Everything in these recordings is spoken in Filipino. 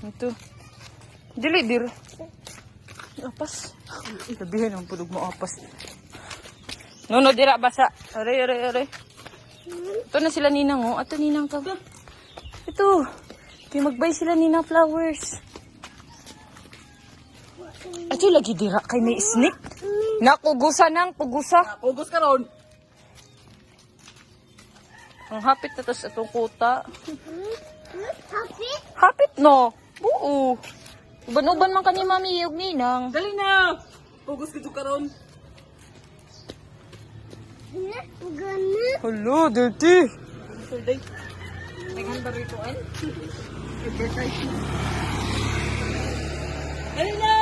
Ito. Dili, dir. Apas. Sabihin ang pudog mo apas. Nuno, dira, basa. Aray, aray, aray. Ito na sila ninang, oh. Ato, ninang ka. Ito. Kaya magbay sila ninang flowers. Ato, lagi dira. Kay may snake. Nakugusa nang, kugusa. Pugos ka ron. Ang hapit na tas itong kuta. Hapit? Hapit no. Oo. Uban-uban man kani mami yung ninang. Dali na. Pugos ka ron. Gana. Hello, dirty. Day. Naghanda rito ay. Dali na.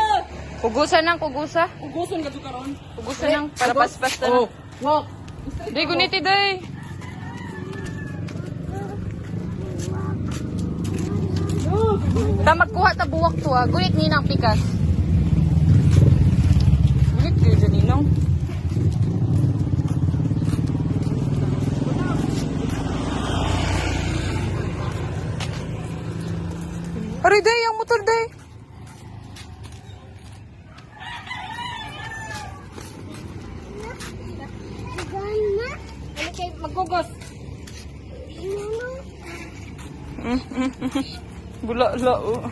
Kugusa nang, kugusa. Puguson ka ron. Kugusa nang, para paspas na. Oh. Walk. Day, guniti day. Ta magkuha ta buwak to ah. Gunit ninang pikas. Gunit kayo dyan ninang. Aray day, ang motor day. Gana. Ano kayo magkugos? Bula-la oh.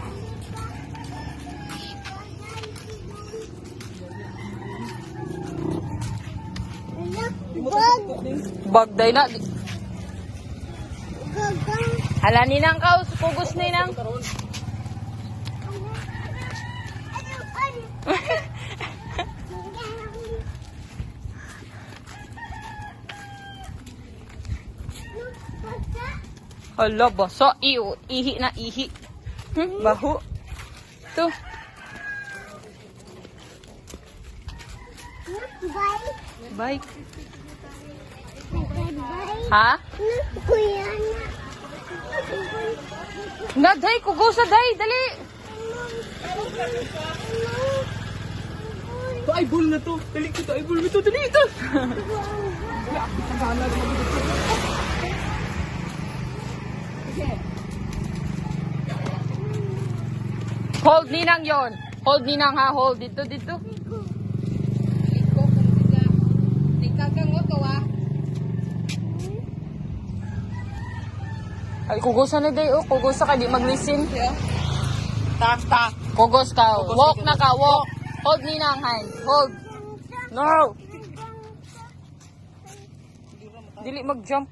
Bag. Bagday na. Gagang. Hala ninang ka, kugos ninang. Hala, basa. Ihi na, ihi. Baho. Ito. Bye. Bike. Bye. Ha? Kuya na. Na, day, kugusa, day, dali. Ito ay bull na to. Dali ko to ay bull na to. Dali ito. Hold ninang yon. Hold ninang ha, hold. Dito, dito. Ay, kugusa na day, oh. Kugusa ka, di mag-listen. Tak. Kugos ka. Walk na ka, walk. Hold ninang hand. Hold. No. Dili mag-jump.